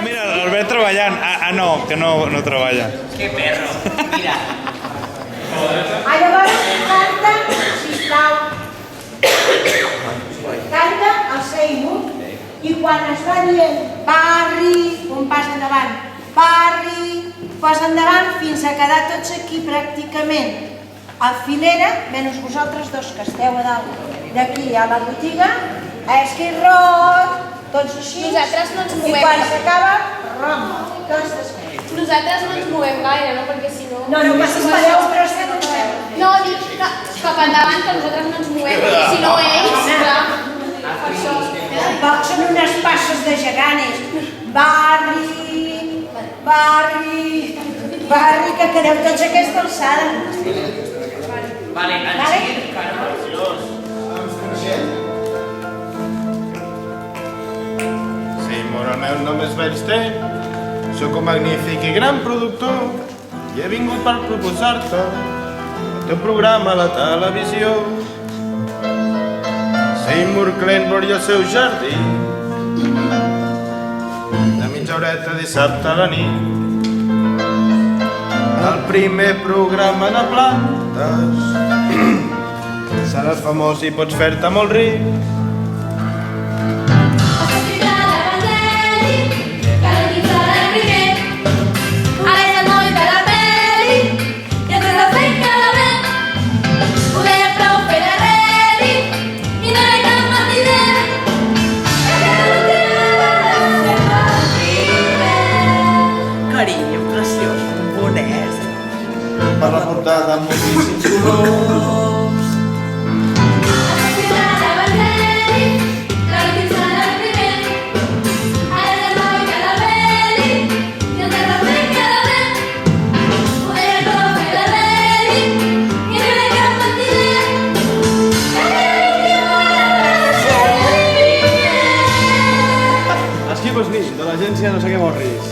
Mira, l'Albert treballant. Ah, no, que no treballa. Que perro, mira. Llavors, canta, sisplau. Canta el Seymour i quan es va dient barri, un pas endavant, barri, pas endavant fins a quedar tots aquí pràcticament a filera, menys vosaltres dos que esteu a dalt d'aquí a la botiga, Skid Row, tots així, Nosaltres no ens i movem. quan s'acaba, rom, què estàs fent? Nosaltres no ens movem gaire, no? Perquè si no... No, que s'espereu, però estem en peu. No, dic que cap endavant que nosaltres no ens movem. Si no ells, clar. Per això. Són unes passes de geganes. Barri, barri, barri, que quedeu tots a aquesta alçada. Vale, en seguit, Carol. Seymour, el meu nom és Weinstein, sóc un magnífic i gran productor i he vingut per proposar-te el teu programa a la televisió. Seymour Glenmore i el seu jardí, de mitja horeta dissabte a la nit. El primer programa de plantes, seràs famós i pots fer-te molt ric. Carinyo, preciós, bonet. Per la portada amb moltíssims colors. Esquipos Nin, de l'agència No sé què morris.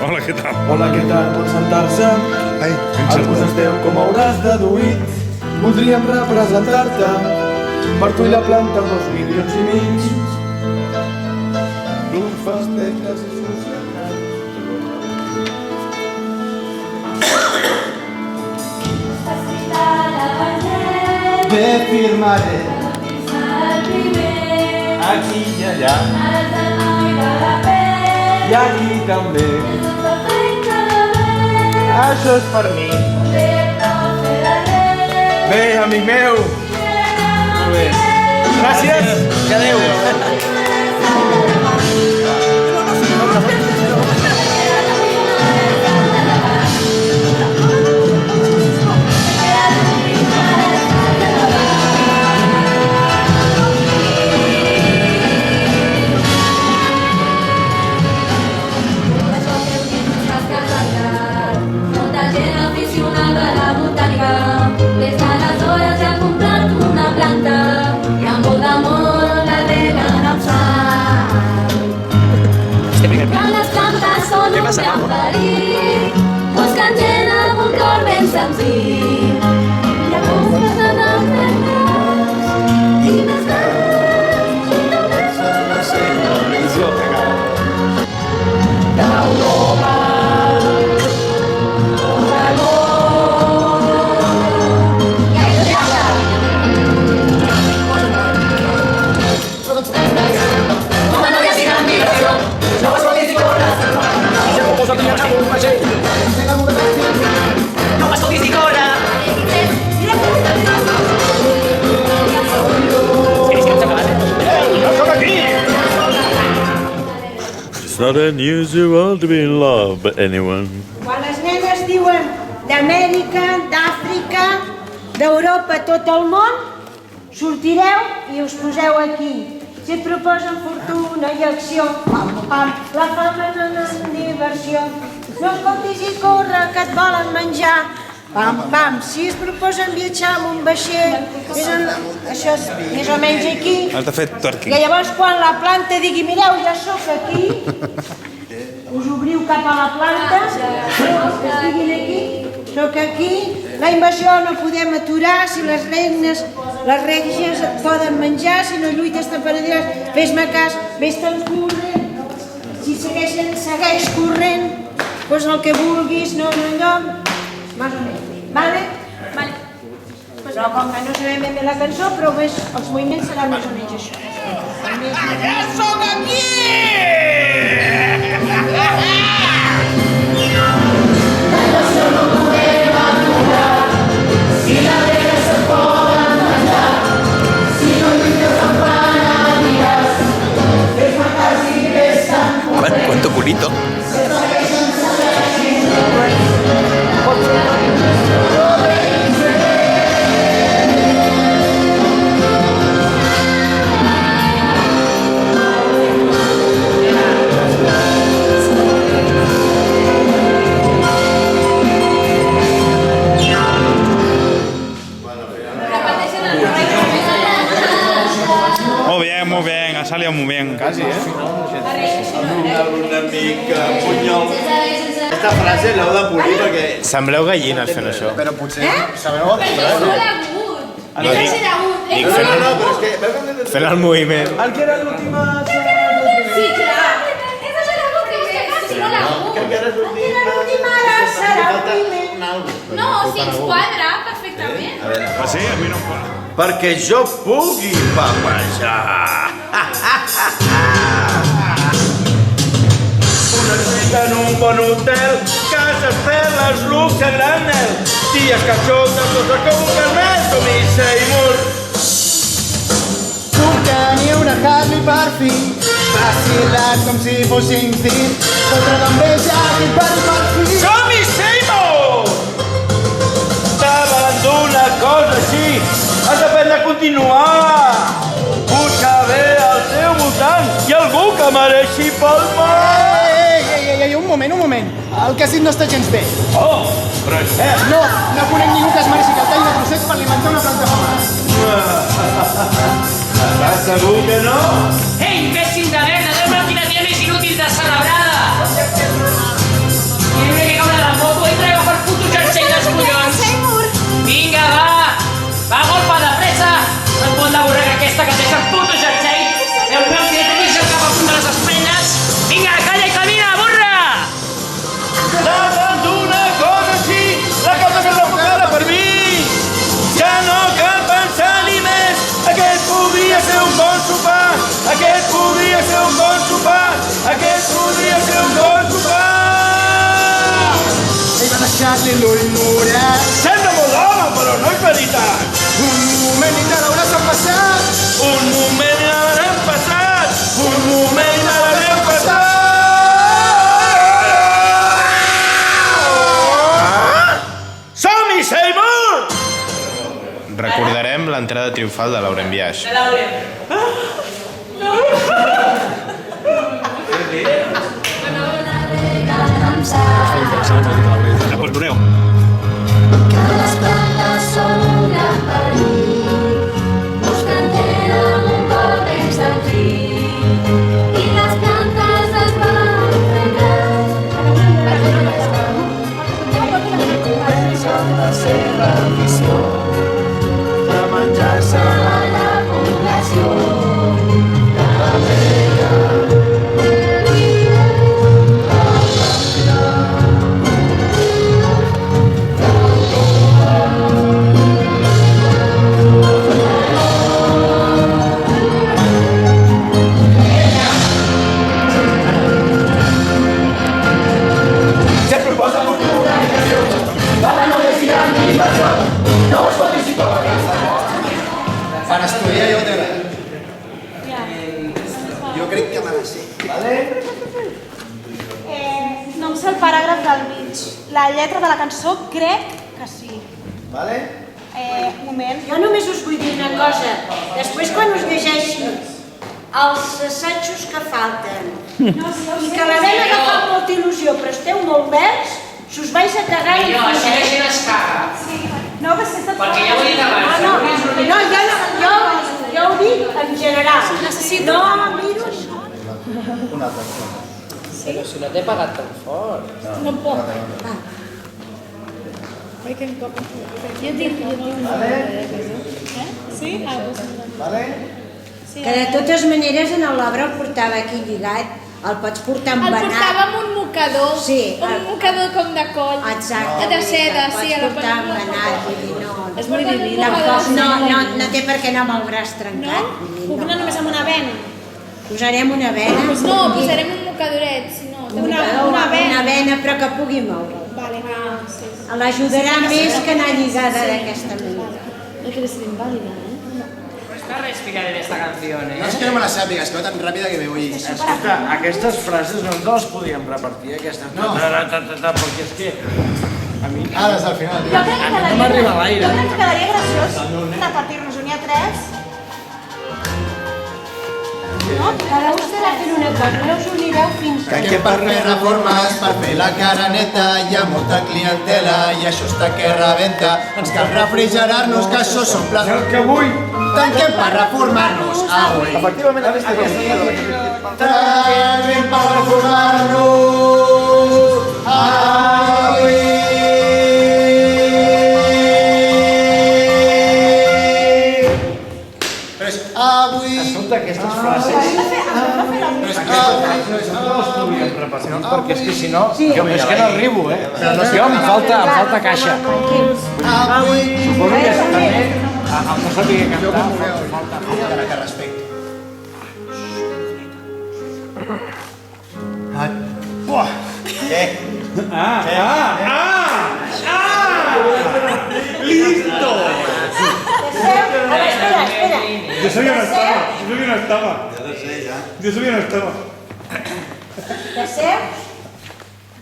Hola, què tal? Hola, què tal? Pots sentar-se? Al costat teu, com hauràs deduït, voldríem representar-te per tu i la planta 2 milions i mig. Trumfes, tecles i solucionats. Te firmaré aquí i allà i aquí també. Això és per mi. Bé, amic meu. Molt bé. Gràcies i adéu. Buscant gent amb un cor ben senzill. Hi ha coses de les regles i més grans i només són les seves d'Europa. No m'escoltis dir cora! It's not unusual to be in love, but anyone. Quan les nenes diuen d'Amèrica, d'Àfrica, d'Europa, tot el món, sortireu i us poseu aquí. Si et proposen fortuna i acció, pam, pam, la fama no és diversió. No escoltis i corre, que et volen menjar. Pam, pam, si es proposen viatjar amb un vaixell, això és més o menys aquí. Has de fer twerking. I llavors quan la planta digui, mireu, ja sóc aquí, us obriu cap a la planta, que estiguin aquí, sóc aquí, la invasió no podem aturar si les regnes Les règies et poden menjar, si no lluites te'n penediràs. Fes-me cas, vés-te'n corrent. Si segueix corrent, doncs el que vulguis, no, més o menys. Vale? Vale. Però com que no sabem ben bé la cançó, però els moviments seran més o menys això. Ja som aquí! ¿Cuánto culito? Muy bien, ha salido muy bien. Quasi, eh? Una mica punyol. Aquesta frase l'heu de polir perquè... Sembleu gallines fent això. Però potser sabeu el Perquè és frase. molt agut. No, Has de ser agut. dic No, però és que... fent el moviment. El que era l'última... Sí, clar. És de ser agut, que és molt agut. L'última hora serà el primer. No, sí, ens quadra perfectament. Pues sí, a mi no em quadra. Perquè jo pugui papejar. Una cita en un bon hotel, cases, teles, luxe, granel, dies cachotes, coses com un carnet, com i Seymour. Puc tenir una Harley per fi, vacilat com si fossin fills, fotre d'enveja i per fi. Som-hi, Seymour! Davant d'una cosa així, has d'aprendre a continuar. Busca bé al teu voltant i algú que mereixi palmar. Ei, un moment. El que has dit no està gens bé. Oh, però és cert. No conec ningú que es mereixi que el tall de procés per alimentar una planta fama. Estàs segur que no? Ei, imbècil de merda, Déu-me quina dia més inútil de celebrada! I l'únic que caure de la moto entra i agafa el puto jersei dels collons! Vinga, va! Va, golpa de pressa! No et pot la borrega aquesta que té el puto jersei! El meu si tenis el cap a punt de les espelles! Vinga, calla i camina, burra! Davant d'una cosa així, la cosa que és enfocada per mi. Ja no cal pensar-hi més. Aquest podria ser un bon sopar. Aquest podria ser un bon sopar. Aquest podria ser un bon sopar. Ell va deixar-li l'ull morat. Sembla molt home, però no és veritat. Un moment i te l'hauràs empassat. Un moment i l'haurem passat. Un moment i l'haurem passat. Som-hi, Seymour! Recordarem l'entrada triomfal de Lauren Biaix. Perdoneu. Que les plantes són un gran perill, busquen terra amb un cor dins del fill, i les plantes es van fent grans, Comencen la seva missió de menjar-se la població. Per estudiar jo t'he Jo crec que m'ha de ser. No em sé el paràgraf del mig. La lletra de la cançó crec que sí. Vale? Un moment. Jo només us vull dir una cosa. Després, quan us llegeixi els assajos que falten i que l'havem agafat molta il·lusió, però esteu molt verds, s'us vais a cagar i Jo, així la gent es caga. No, va ser Perquè ja ho he dit abans. jo ho dic en general. Necessito... No, miro això. Però si no t'he pagat tan fort. No puc. Jo tinc... Sí? Ah, doncs mira. Vale? Que de totes maneres en l'obra el portava aquí lligat, el pots portar El embenat. portava amb un mocador. Sí, Un mocador com de coll. Exacte. De seda, sí, a la pots portar pel·lícula. embenat, vull dir, no. És molt diví. Tampoc no té per què anar amb el braç trencat. No? vull dir, Puc anar només amb una vena? Posarem una vena. Doncs no, posarem un mocadoret, si no. Una vena, però que pugui moure. Vale, sí. L'ajudarà més que anar lligada d'aquesta manera. No quiere ser inválida, ¿eh? Cuesta respirar en esta canción, No és que no me la sàpiga, és que va tan ràpida que me vull... Escolta, aquestes frases no ens les podíem repartir, aquestes... No. Perquè és que... A mi... Ah, des del final, Jo tio. crec que no quedaria, m'arriba l'aire. jo crec que quedaria graciós repartir-nos un i a tres. No? Cada un estarà fent una cosa, no us unireu fins Que aquí per fer reformes, per fer la cara neta, hi ha molta clientela i això està que rebenta. Ens cal refrigerar-nos, que això són plats... El que vull! Tanquem per reformar-nos avui. Efectivament, aquesta Tanquem per reformar-nos avui. Però és avui. Escolta, aquestes frases... No les podríem repartir, perquè és que si no... És que no arribo, eh? Jo em falta caixa. Avui. Suposo que també, el no sabia cantar, Encara que respecte. Què? ¡Listo! Espera. Yo sabía no estaba. Yo sabía no estaba. De seus,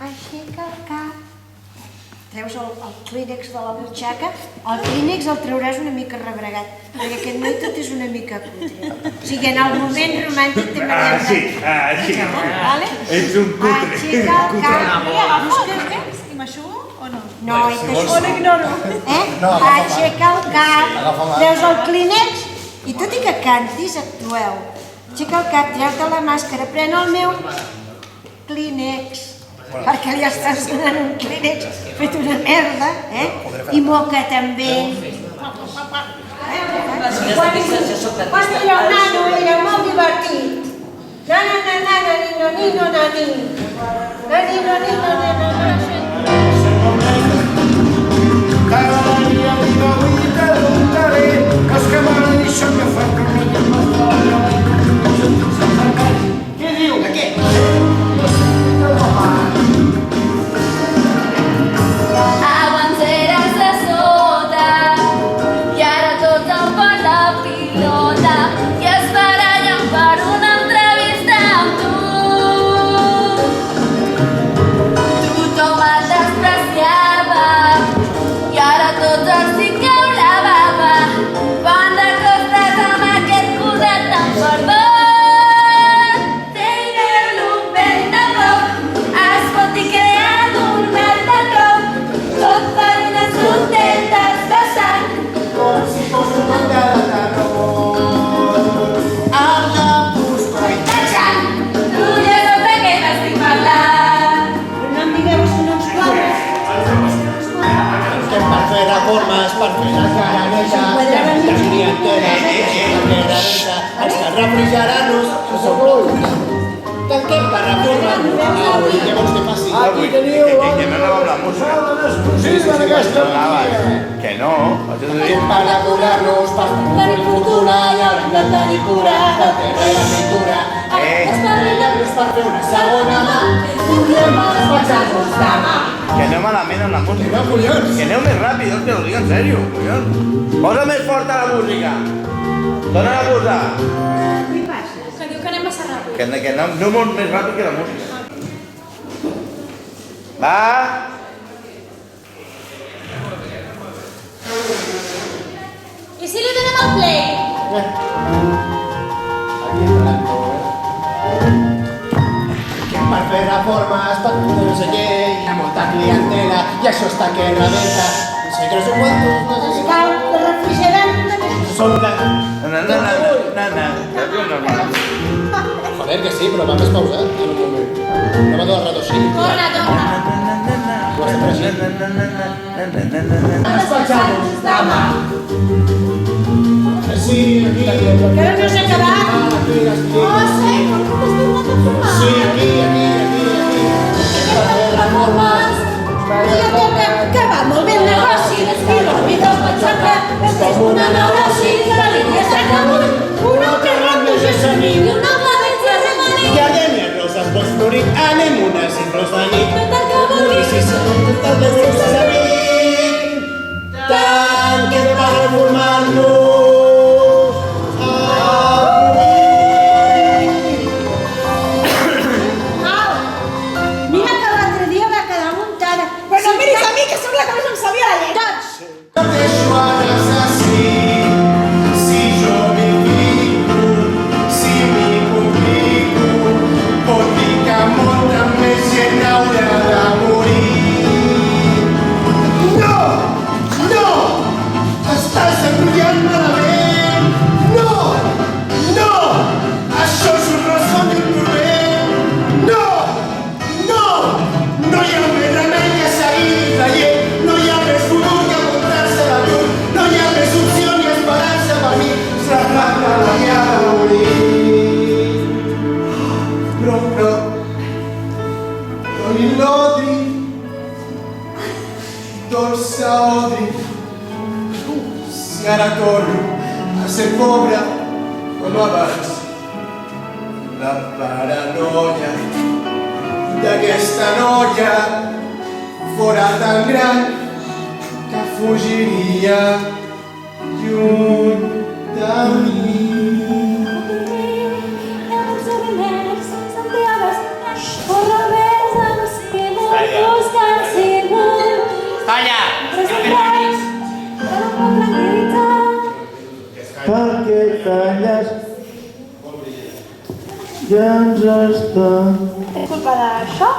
aixeca el cap, treus el clínex de la butxaca, el clínex el trauràs una mica rebregat, perquè aquest noi tot és una mica cutre. O sigui, en el moment romàntic també n'hi Sí, sí. Vale? Es un cutre. Aixeca el cap. Busques i m'aixugo o no? No, i O l'ignoro? No, agafa aixeca el cap, Agafa mà. treus el clínex i tot i que cantis, actueu. Aixeca el cap, treu-te la màscara, pren el meu clínex, perquè li estàs donant un clínex fet una merda, I moca també. Quan era un nano era molt divertit. Nano, nano, nino, nino, nani. Nino, nino, nino, nani. Cada dia dic avui te preguntaré que els que m'agraden això que fan que no hi ha Què diu? De què? Abans eres de sota i ara tots em fan la pilota i es barallen per una entrevista amb tu. Tothom et despreciava i ara tots els hi cau la bava. Quan t'acostes amb aquest coset tan perdó Reformes per fer la cara neta, la clientela, ens cal refrigerar-nos, tanquem per reformar-nos avui, llavors què passi? Aquí teniu Que no anava amb la música. exclusiva d'aquesta Que no. Tanquem per reformar-nos, per tenir fortuna i haurem de tenir cura, de terra i la pintura. Espavilem-nos per fer una segona mà, tornem a despatxar-nos demà. Que aneu malament amb la música. No, collons! Que aneu més ràpid, te lo digo en serio, collons. Posa més forta la música. Dóna la posar. Que diu que anem massa ràpid. Que aneu molt més ràpid que la música. Va. I si li donem el play? Aquí entrant, per fer reformes, per no sé què, hi ha molta clientela i això està que rebenta. No sé què, no sé quantos, no sé què. Cal que refrigerem Som de... Joder, que sí, però va més pausat en un moment. No va tot el rato així. Torna. Ho has fet així. Despatxar-nos demà. Encara no s'ha acabat? Oh, Seymour, com t'has tornat a formar? Sí, aquí. Reformes. Ja toca acabar molt bé el negoci. I l'orbita pensar que després d'una neurosi la línia està damunt. Un altre ram de gessamí. I un altre vent de remaní. Gardènia, roses, bosc florit, anemones i flors de nit. Tot el que vulguis. I si són tot el que saber, tant que per reformar-nos Mira que l'altre dia va quedar muntada. Però no em miris a mi, que sóc la que més em sabia la lletra. Tots. no deixo anar así. Si jo m'hi fico, si m'hi complico, pot dir que molta més gent haurà de morir. No! No! Estàs enrotllant malament! No! No! Això és un ressò d'un problema! No! No! No hi ha més remei que seguir traient, no hi ha més futur que apuntar-se a l'atur, no hi ha més opció ni esperança per mi, s'ha de guanyar a morir. Però, con il lodi, dolça odi, si ara torno a ser pobre com abans, la paranoia d'aquesta noia fora tan gran que fugiria lluny de mi. Calla! Perquè calles ja ens està Culpa d'això?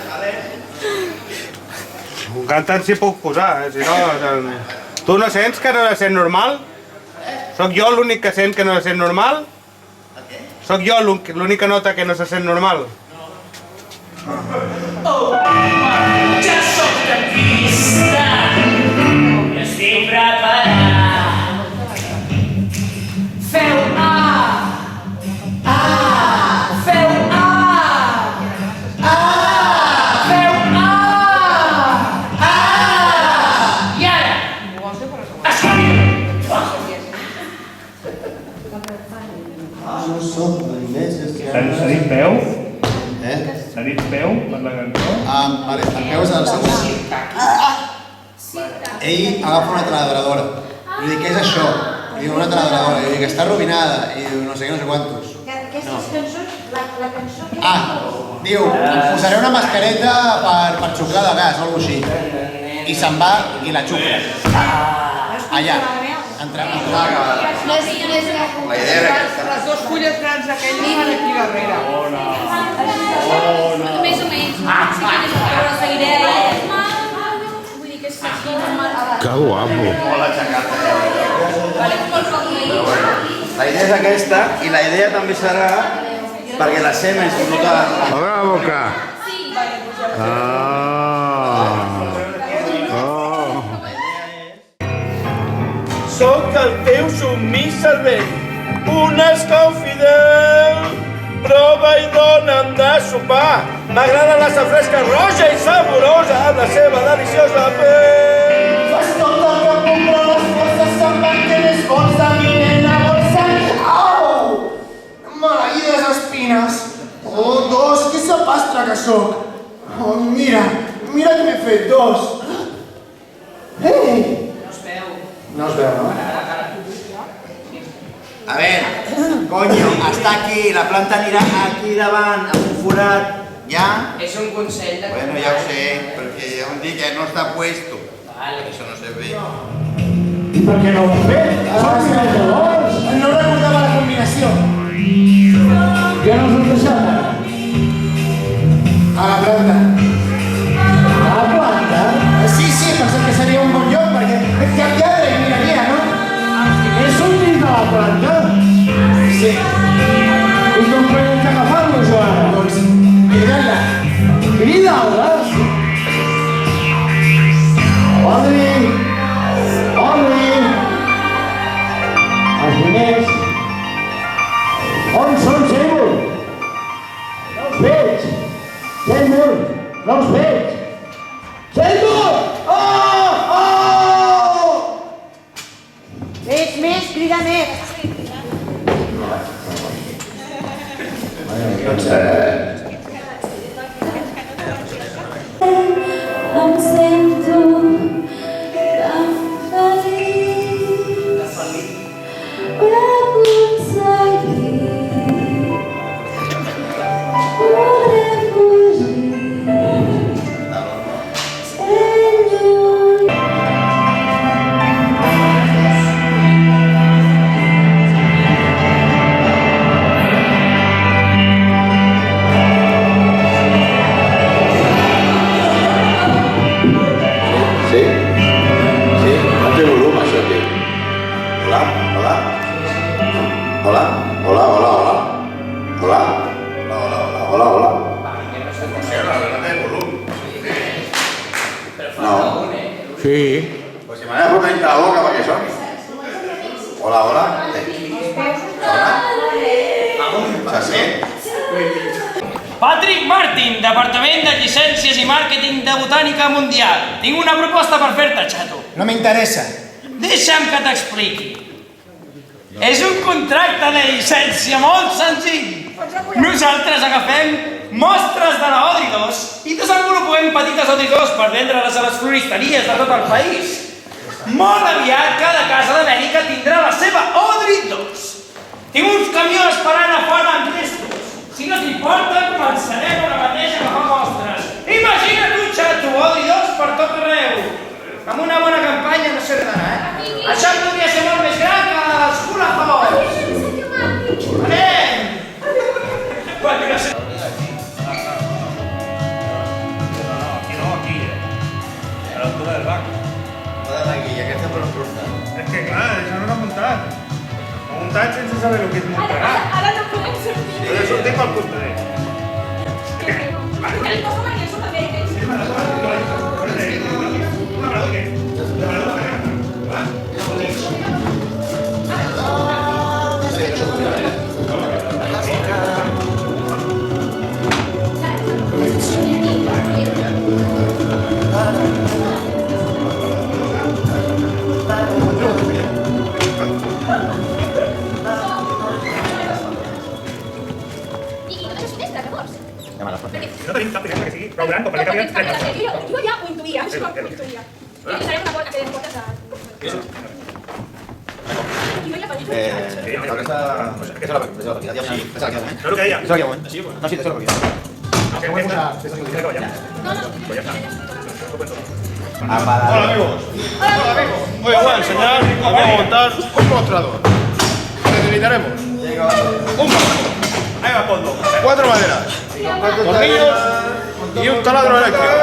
calent. Un cantant s'hi puc posar, si no... Tu no sents que no ha de ser normal? Sóc jo l'únic que sent que no ha de ser normal? Sóc jo l'única nota que no se sent normal? Ja sóc de pista i estic preparat. Feu A! A! Feu A! A! Feu A! A! I ara! S'ha dit peu? S'ha dit peu per la cançó? Vale, el peu és el següent. Ell agafa una taladradora. I diu, què és això? I diu, una taladradora. I diu, que està arruïnada. I diu, no sé què, no sé quantos. Aquestes cançons, la cançó que... Diu, posaré una mascareta per xuclar de gas o alguna cosa així. I se'n va i la xucla. Allà. La idea era aquesta. Les dues fulles grans aquelles van aquí darrere. Més o menys. Però seguiré vull dir que és així normal. Que guapo. Molt aixecat. La idea és aquesta i la idea també serà perquè la Siemens nota... Obre la boca. Sóc el teu submís servent, un escau fidel. Prova i dona'm de sopar. M'agrada la safresca roja i saborosa amb la seva deliciosa pell. Fas tot el que puc, però les forces se'n van que més vols de mi, nena, vols. Au! Maleïdes espines. Oh, dos, que sapastre que sóc. Oh, mira que m'he fet dos. Ei! No es veu, no? A veure, coño, està aquí, la planta anirà aquí davant, amb un forat, ja? És un consell de... Bueno, ja ho sé, perquè ja em dic que no està puesto. Vale. Això no se ve. per què no ho has fet? Som primers de vols. No recordava la combinació. Ja no us has deixat ara. A la planta. A la planta? Sí, pensem que seria un bon lloc perquè cap lladre hi miraria, no? És un dins de la planta? Sí. I com podem agafar-los ara? Doncs cridant-la. Cridant-la? Odri! Odri! Els diners! On són, Seymour? No els veig! Seymour! No els veig! Seymour! Oh! Oh! Més, crida més. Em sento tan feliç per aconseguir poder fugir ser lluny. Sí? Sí? No té volum, això, tio. Hola? Hola? Hola? Hola, hola, hola. Hola? Hola, hola, hola, hola, hola. No té volum. No. Sí. Pues si me voy a poner la boca para que soni. Hola, hola. Hola? Se sent? Patrick Martin, Departament de Llicències i Màrqueting de Botànica Mundial. Tinc una proposta per fer-te, xato. No m'interessa. Deixa'm que t'expliqui. És un contracte de llicència molt senzill. Nosaltres agafem mostres de la Odri-2 i desenvolupem petites Odri-2 per vendre-les a les floristeries de tot el país. Molt aviat cada casa d'Amèrica tindrà la seva Odri-2. Tinc uns camions esperant a fora amb llestos. Si no t'importa, començarem ara mateix a agafar mostres. Imagina't un xato Odri-2 per tot arreu. Amb una bona campanya no sé d'anar, eh? Això podria ser molt més gran que els Hula Hoops. Anem! Perquè no sé... Aquí, aquesta per on truca. És que clar, això no l'ha muntat. L'ha muntat sense saber el que es muntarà. Ara no podem sortir. Però sortim pel costanet. No tenim cap directe que sigui prou gran com perquè capi tres persones. Jo ja ho intuïa, això ho intuïa. I farem una porta, aquelles portes de... I no hi ha petits Aquesta és la partida. Ja sí. Deixa-la aquí un moment. No el que deia. Deixa-la aquí un moment. No, sí, deixa-la aquí. Que ho hem posat. Crec que va ja. Pues ya está. Hola, amigos. Hola, amigos. Muy bien, enseñar cómo montar un mostrador. Necesitaremos un mostrador. Ahí va, Pondo. 4 maderas. Tornillos y un taladro eléctrico.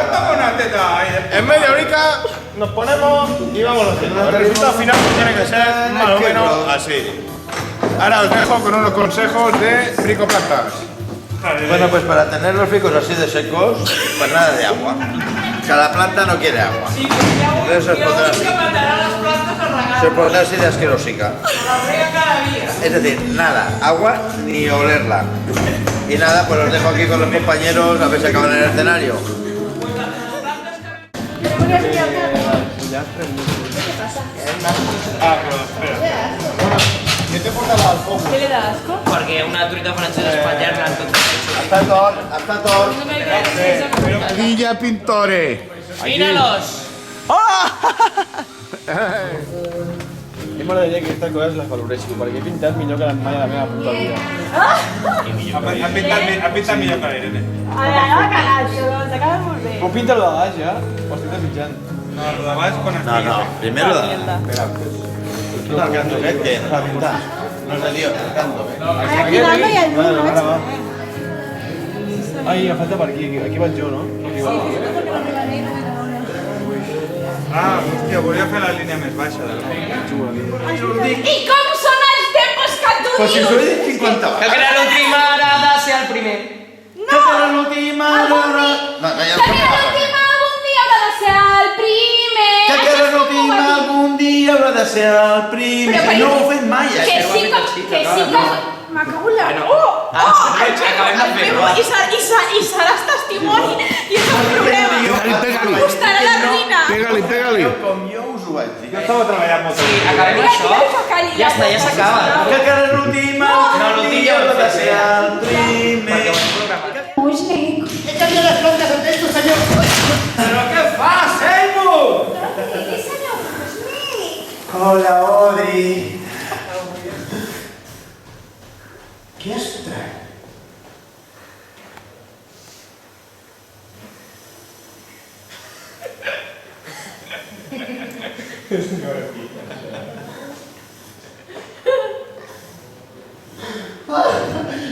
En media horita nos ponemos y vamos haciendo. El resultado final tiene que ser más o menos así. Ahora os dejo con unos consejos de bricoplantas. Bueno, pues para tener los ficos así de secos, pues nada de agua. Cada planta no quiere agua. Entonces se pondrá así. Se pondrá así de asquerosica. Es decir, nada, agua ni olerla. Y nada, pues los dejo aquí con los compañeros a ver si acaban en el escenario. ¿Qué te portava al foc? ¿Qué le da asco? Perquè una truita francesa espatllar-la en tot el Hasta tot. Guilla Pintore. Míralos! A mi m'agradaria que aquestes coses les valoressin, perquè he pintat millor que mai a la meva puta vida. Ha pintat millor que l'Irene. Anava cagat, però s'acaba molt bé. Ho pinta lo de baix, ja? Ho estic desitjant. No, lo de baix quan es No, no, primero da. Espera, No, el canto aquest, què? No és de Dios, el canto. Aquí dalt no hi ha llum, no veig res. Ai, falta per aquí vaig jo, no? Ah, hòstia, volia fer la línia més baixa del I com són els tempos que tu Pues si us ho he dius? dit 50 Que vegades. l'última hora ha de ser el primer. No! l'última Algun hora... dia- No, ja Que l'última algun dia haurà de ser el primer. Que Això sí l'última que ho va dir. algun dia haurà de ser el primer. Però No ho he fet mai, Que això. sí que... Me cago en la... Acabem de fer-ho. I seràs testimoni. I és un problema. Pega-li. Costarà la ruïna. Pega-li. Com jo us ho vaig dir. Jo estava treballant molt. Sí, acabem això. Ja està, ja s'acaba. Que l'última algun dia haurà de ser el primer. Perquè ho hem programat. He canviat les plantes en texto, senyor. Però què fas, Seymour? Hola, Odri. Què has tret?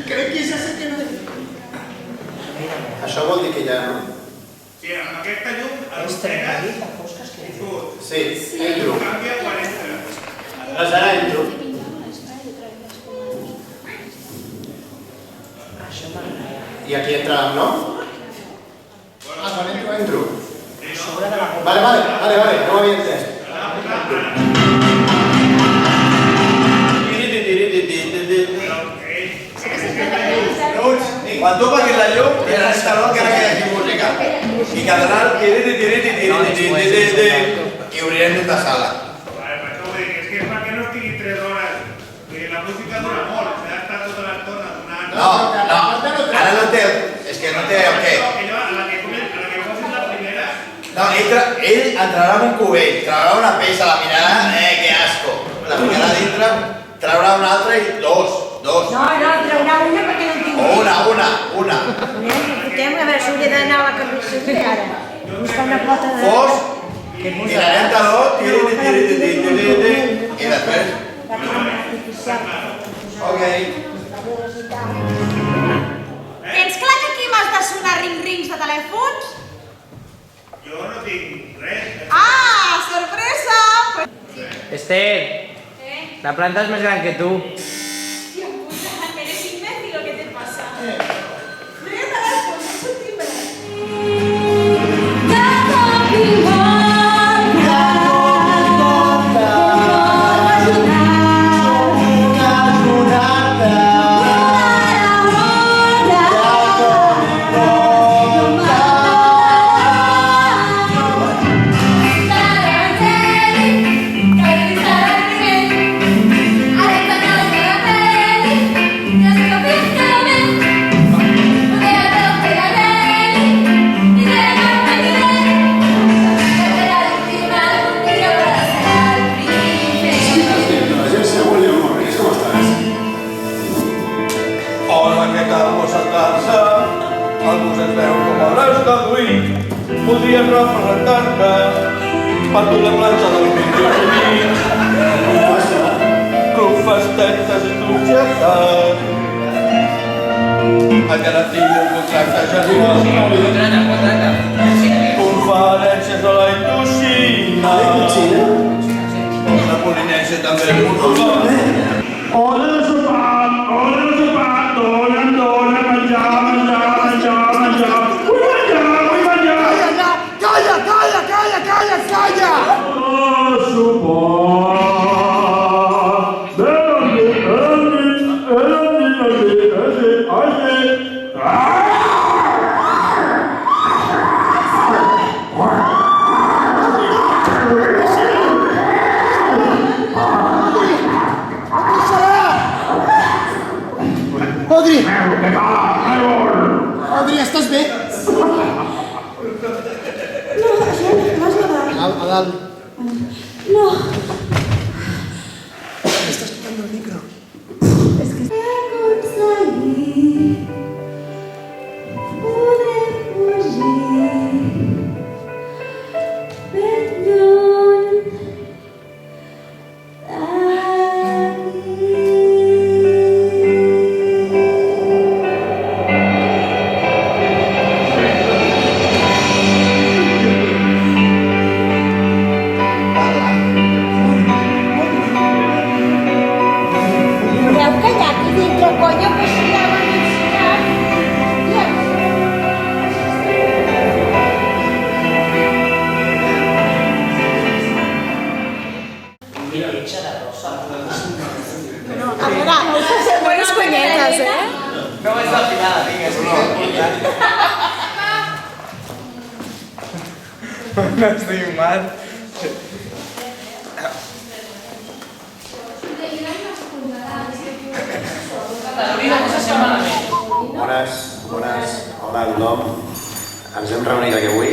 Crec que ja sé que no... Això vol dir que ja no... Sí, amb aquesta llum, el fregues i surt. Sí, entro. Canvia quan entra. Doncs ara entro. I aquí entra, no? Ah, quan entro. Vale, no ho havia entès. Quan tu paguis la llum, hi ha l'instal·lador que ara queda aquí música. I quedarà el i obrirem tota sala. Vale, per això vull dir que és perquè no estigui 3 hores. Vull dir, la música dura molt, s'ha d'estar tota l'estona donant... No, ara no té... És que no té el què. A la que posis la primera... No, ell entrarà en un cubell, traurà una peça, la mirarà, que asco. La ficarà dintre, traurà una altra i dos. No, traurà una perquè no en tinc. Una. Fotem, a veure si hauria d'anar a la carnisseria ara. Buscar una pota de... Fos, tirarem taló, i després... Ok. Tens clar que aquí m'has de sonar ring-rings de telèfons? Jo no tinc res. Ah, sorpresa! Esther, la planta és més gran que tu. Tío puta, eres imbécil o qué te pasa? Mira el teléfono, es un timbre. Hola, què tal, vosaltres? Algú se'n veu com hauràs deduït. Podries representar-te per tu la planxa del vídeo sovint. Club festetes i truxetes. El garantia un contracte genial. Conferències a la Indoxina. La Polinèsia també és molt bona. Hora de sopar, dona, menjar. Vull menjar. Calla! Odri, estàs bé? A dalt. No. Estàs tocant el micro. És que he aconseguit poder fugir ben lluny No és la final, vinga, No estoy mal. Bones. Hola a tothom. Ens hem reunit aquí avui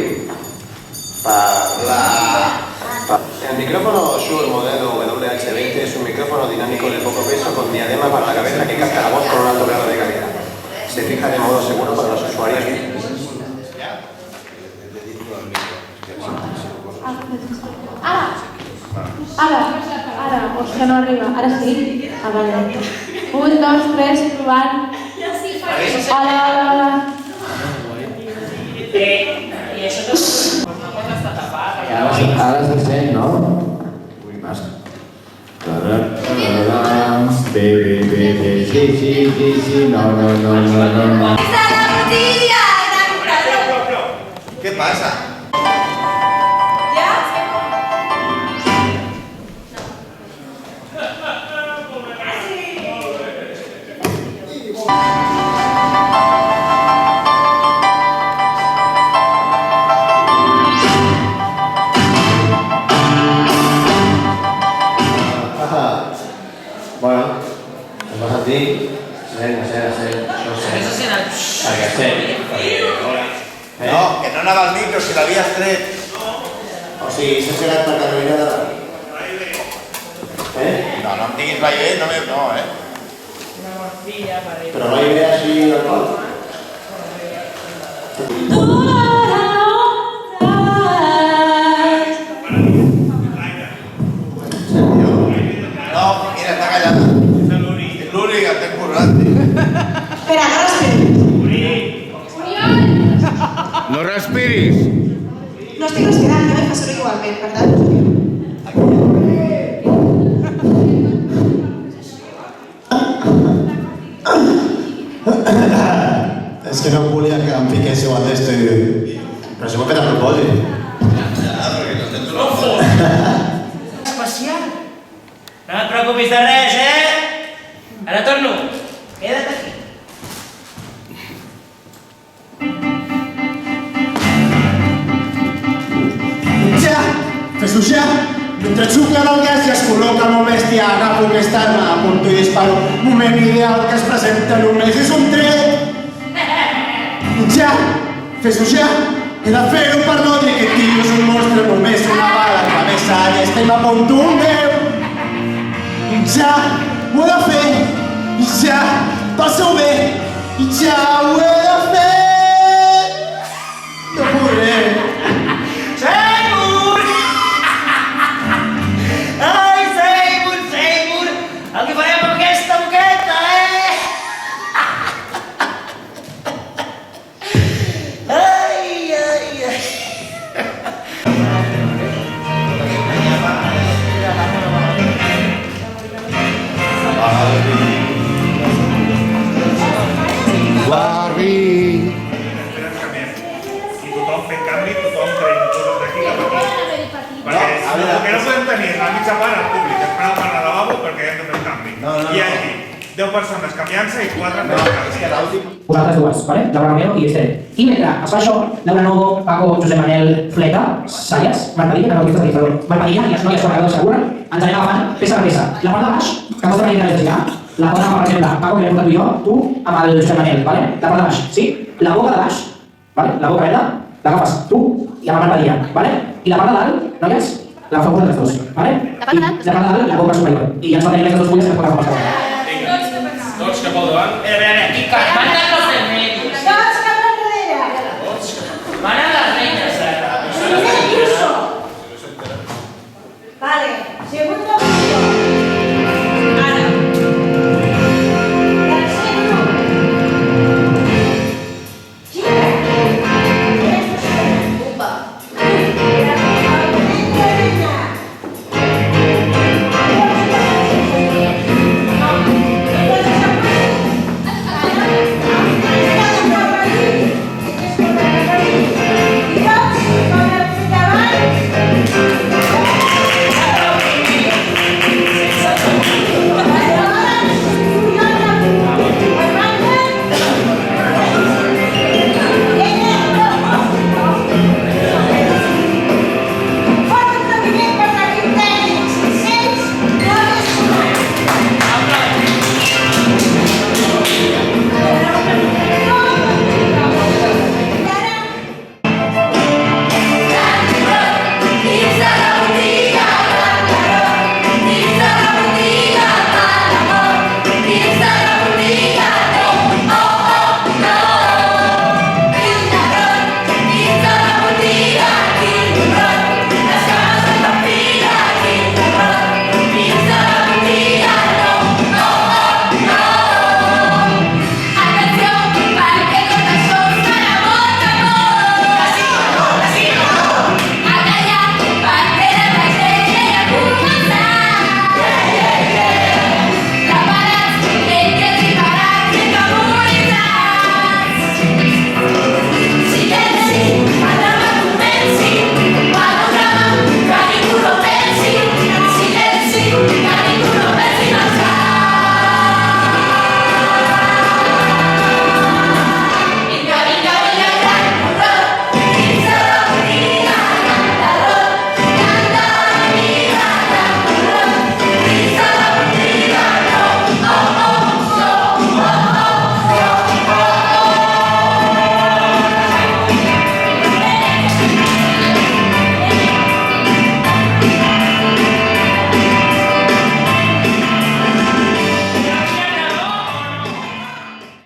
El micrófono Shure modelo WH20 es un micrófono dinámico de poco peso con diadema para la cabeza que capta la voz con un alto grado de calidad. Se fija de modo seguro para los usuarios. Ara, vols que no arriba? Ara sí? Ah, vale. 1, 2, 3, provant. Hola. I això no pot estar tapat allà. Ara se sent, no? Ui, mas. Sí, no. ¿Qué pasa? Bueno, em vas a dir... No, que no anava al micro, si l'havies tret. O sigui, s'ha quedat per Carolina de... No, no em diguis vaivé, no, eh? Però vaivé així normal. No, mira, està callada. És l'únic que estem currant, Espera, no respiris. No respiris. No estic respirant, jo em fa soroll igualment, per tant. És que no volia que em fiquéssiu al testo i... Però si ho he fet a propòsit. Especial. No et preocupis de res, Ara torno. Queda't aquí. Ja, fes-ho ja. Mentre xuclen el gas i es col·loca molt bèstia, agafo aquesta arma, apunto i disparo. Moment ideal que es presenta només és un tret. Ja, fes-ho ja. He de fer-ho per no dir que aquest tio és un monstre, només una bala al travessa i estem a punt d'un meu. Ja, ho he de fer. Ja, pel seu bé. Ja ho he de fer. No podré. Seymour! El que farem amb aquesta boqueta, Barbie! I tothom fent canvi, tothom traient coses d'aquí cap aquí. Perquè el que no podem tenir és la mitja part al públic esperant per al lavabo perquè hem de fer un canvi. Hi ha aquí 10 persones canviant-se i 4 fent canvi. Vosaltres dues, ¿vale? Laura Romero i Esther. I mentre es fa això, Laura Novo, Paco, Josep Manel, Fleta, Sayas, Marc Padilla, que no aquesta administrador, Marc Padilla i les noies corredors segura, ens anem agafant peça per peça. La part de baix, que mostra la idea de la part de baix, per exemple, Paco, que l'he portat tu i jo, tu amb el Josep Manel, ¿vale? La part de baix, sí? La boca de baix, ¿vale? La boca verda, l'agafes tu i amb el Marc Padilla, ¿vale? I la part de dalt, noies, l'agafeu vosaltres dos, ¿vale? I la part de dalt, la boca superior. I ja ens va tenir aquestes dues fulles que es pot agafar. Tots cap al davant. Aquí, calma't!